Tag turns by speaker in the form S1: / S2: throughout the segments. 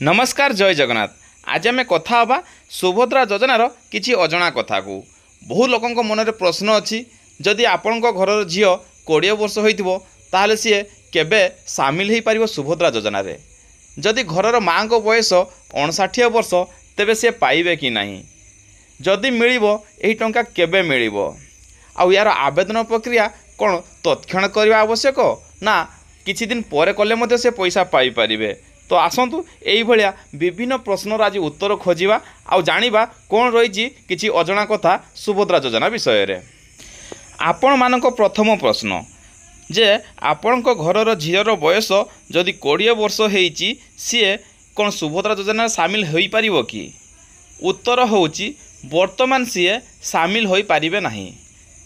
S1: नमस्कार जय जगन्नाथ। आज आम कथा हवा सुभद्रा योजनार किछि अजଣା कथा को। बहु लोकों मन में प्रश्न अच्छी जदि आपण घर झील 20 वर्ष हो ताहले सी केबे सामिल हो पार सुभद्रा योजना रे। जदि घर माँ को बयस 59 वर्ष तेबे सी पाइबे कि नहीं, जदि मिलिबो एही टंका केबे मिलिबो, आउ यार आवेदन प्रक्रिया कौन तत्क्षण करवा आवश्यक ना किछि दिन पर कले मध्य से पैसा पाई परिबे। तो आसतु यही भाया विभिन्न प्रश्नर आज उत्तर खोजा आउ जानिबा कौन रही किछि अजଣା कथा सुभद्रा योजना विषय रे। आपण मानक प्रथम प्रश्न जे आपण घर झीर बयस जदि 20 वर्ष होईची सी कौन सुभद्रा योजना सामिल हो पारिबो कि? उत्तर होउची वर्तमान सी सामिल हो पारिबे नहीं।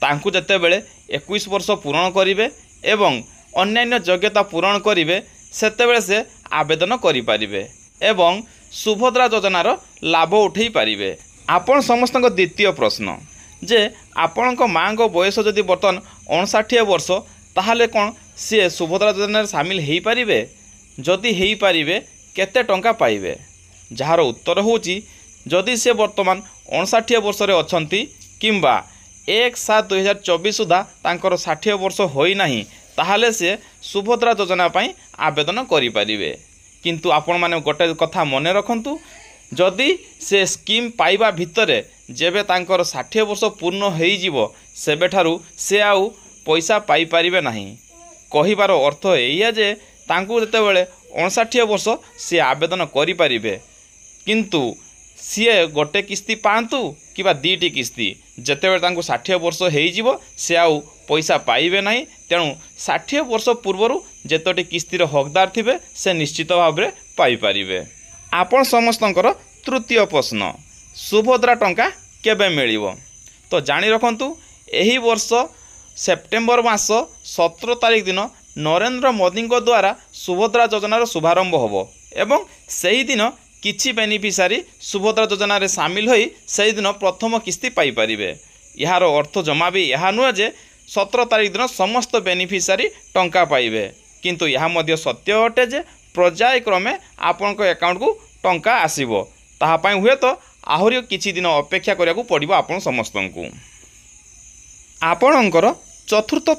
S1: तांकु जतेबेले 21 वर्ष पूर्ण करिवे एवं अन्यान्य योग्यता पूर्ण करिवे सेतेबेले से आवेदन करिपारिबे एवं सुभद्रा योजनार लाभ उठै पारिबे। आपण समस्त द्वितीय प्रश्न जे आपण माँ को बयस जदि बर्तमान 59 वर्ष ताहले कौन सी सुभद्रा योजनार सामिल हो पारिबे? जदि हो पारिबे केते टंका पाइबे? जार उत्तर होउची जदि से वर्तमान 59 वर्ष रे अछंती किंबा 1/7/2024 सुधा तांकर 60 वर्ष होई नाही ताहले से सुभद्रा योजना पाई आवेदन करि परिबे। किंतु आपण माने गोटे कथा मने रखंतु, जदि से स्कीम पाइबा भितरे जेबे तांकर 60 वर्ष पूर्ण होई जीवो सेबेठारु से आउ पैसा पाई परिबे नाही। कहिबार अर्थ एया जे तांकु जतेबेले 59 वर्ष से आवेदन करि परिबे, किंतु सीए गोटे किस्ती पांतु किबा दीटी किस्ती जेतेबेले तांकु 60 वर्ष होई जीवो से आउ पैसा पाइबे नहीं। तेणु 60 वर्ष पूर्वर जेतोटी किस्तीर हकदार थिबे से निश्चित भाव में पाई परिबे। आपण समस्तंकर तृतीय प्रश्न सुभद्रा टंका केबे मिलिबो? तो जानि रखंतु एही वर्ष सेप्टेम्बर मास 17 तारिख दिन नरेंद्र मोदी द्वारा सुभद्रा योजनार शुभारंभ होबो एवं सही दिन किछि बेनिफिशियरी सुभद्रा योजना रे सामिल होई सही दिन प्रथम किस्ती पाई परिबे। यार अर्थ जमा भी यह नुहे जे 17 तारिख दिन समस्त बेनिफिशियरी टंका पाइबे, किंतु यह मध्य सत्य अटे जे पर्याय क्रमे आपण अकाउंट को टंका आसीबो। ताहा पई हुए तो आहुरी किछि दिन अपेक्षा करिया पड़िबो आपण समस्तंकु। आपणकर चतुर्थ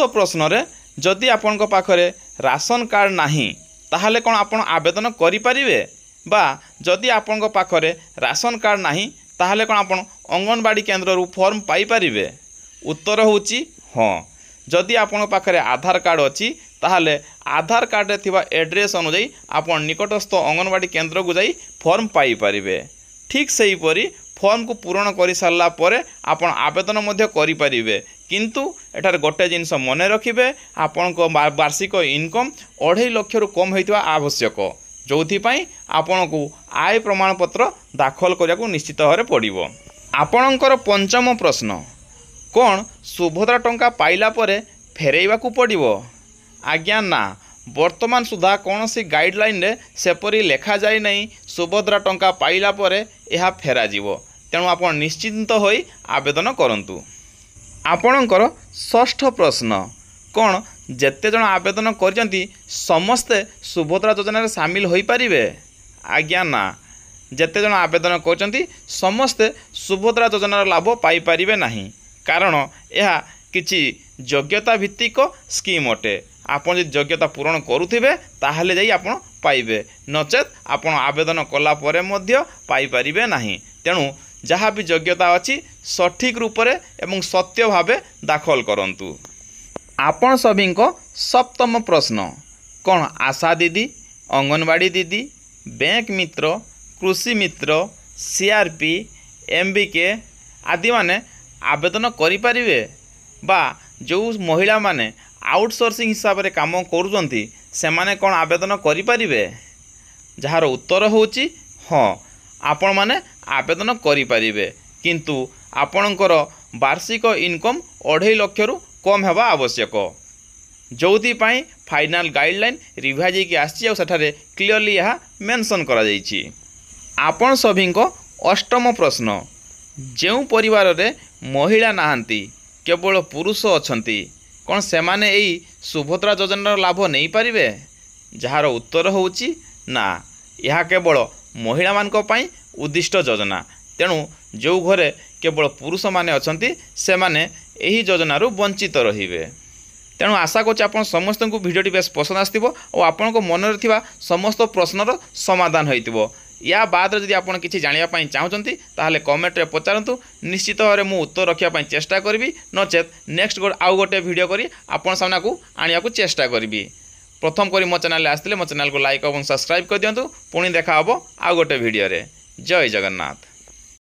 S1: प्रश्न रे जदि आपण पाखरे राशन कार्ड नाही ताहले कौन आपण आवेदन करि परिबे, बा जदि आपण पाखरे राशन कार्ड नाही ताहले कौन आपण अंगनवाड़ी केन्द्र रु फॉर्म पाई परिबे? उत्तर होउची हाँ। जदि आपण पाखरे आधार कार्ड अच्छी ताहले आधार कार्ड रे थिबा एड्रेस अनुसार आपण निकटस्थ अंगनवाड़ी केन्द्र को जाई फॉर्म पाई परिबे। ठीक सही परी फॉर्म को पूरण कर सारा पर आपण आवेदन मध्य करि परिबे, किंतु एठार गोटे जिनस मने रखिबे आपण को वार्षिक इनकम 2.5 लाख रु कम होइतबा आवश्यक, जोथिपाई आपण को आय प्रमाण पत्र दाखल करिया निश्चित भाव पड़िबो। आपणकर पंचम प्रश्न कौन सुभद्रा टंका पाइला परे फेरैबा को पड़िबो? आज्ञा ना, वर्तमान सुधा कौन सी गाइडलाइन रे सेपरी लेखा जाय नहीं सुभद्रा टंका पाइला परे यह फेरा जीवो। तेणु आपण निश्चिंत होई आवेदन करंतु। आपणकर षष्ठ प्रश्न कौन जेते जन आवेदन करजंती समस्ते सुभद्रा योजना रे सामिल होई परिबे? आज्ञा ना, जेते जन आवेदन करजंती समस्ते सुभद्रा योजनार लाभ पाई परिबे नहीं, कारण यह किछि योग्यता भित्तिक स्कीम अटे। आपण जदि योग्यता पूरण करुथिबे ताहले जाई आपण पाइबे, नचेत आपण आवेदन कला परे मध्य पाई परिबे नहीं। तेणु जहाँ भी योग्यता अच्छी सठिक रूप से एवं सत्य भावे दाखल करंतु। आपण सभी सप्तम प्रश्न कौन आशा दीदी, अंगनवाड़ी दीदी, बैंक मित्र, कृषि मित्र, सीआरपी, एमबीके आदि माने आवेदन करिपारिबे, बा जो महिला माने आउटसोर्सिंग हिसाब से काम करुचंती से माने कौन आवेदन करिपारिबे? जार उत्तर होउची हाँ, आपण माने आवेदन करिपारिबे, किंतु आपणकर वार्षिक इनकम 2.5 लाख रु कम हेबा आवश्यक, जोथिपाई फाइनल गाइडलाइन रिवाइज की आसी सेठारे क्लियरली यह मेंशन करा जाइछि। आपण सभी अष्टम प्रश्न जो परिवार रे महिला नाहांती केवल पुरुष अछंती कौन से माने यही सुभद्रा योजनार लाभ नहीं पारिबे? जार उत्तर होउची ନା, ଏହା କେବଳ ମହିଳାମାନଙ୍କ ପାଇଁ ଉଦ୍ଦିଷ୍ଟ ଯୋଜନା। ତେଣୁ ଯେଉଁ ଘରେ କେବଳ ପୁରୁଷମାନେ ଅଛନ୍ତି ସେମାନେ ଏହି ଯୋଜନାରୁ ବଞ୍ଚିତ ରହିବେ। ତେଣୁ ଆଶା କରୁଛି ଆପଣ ସମସ୍ତଙ୍କୁ ଭିଡ଼ିଓଟି ବେଶ ପସନ୍ଦ ଆସିଥିବ ଓ ଆପଣଙ୍କ ମନରେ ଥିବା ସମସ୍ତ ପ୍ରଶ୍ନର ସମାଧାନ ହୋଇଥିବ। या बाद ଯଦି ଆପଣ କିଛି ଜାଣିବା ପାଇଁ ଚାହୁଁଛନ୍ତି ତାହେଲେ କମେଣ୍ଟରେ ପଚାରନ୍ତୁ। ନିଶ୍ଚିତ ଭାବରେ ମୁଁ ଉତ୍ତର ରଖିବା ପାଇଁ ଚେଷ୍ଟା କରିବି, ନଚେତ୍ ନେକ୍ସଟ ଆଉ ଗୋଟେ ଭିଡ଼ିଓ କରି ଆପଣ ସାମ୍ନାକୁ ଆଣିବାକୁ ଚେଷ୍ଟା କରିବି। ପ୍ରଥମ କରି ମୋ ଚ୍ୟାନେଲରେ ଆସିଥିଲେ ମୋ ଚ୍ୟାନେଲକୁ ଲାଇକ୍ ଏବଂ ସବସ୍କ୍ରାଇବ୍ କରିଦିଅନ୍ତୁ। ପୁଣି ଦେଖା ହେବ ଆଉ ଗୋଟେ ଭିଡ଼ିଓରେ। ଜୟ ଜଗନ୍ନାଥ।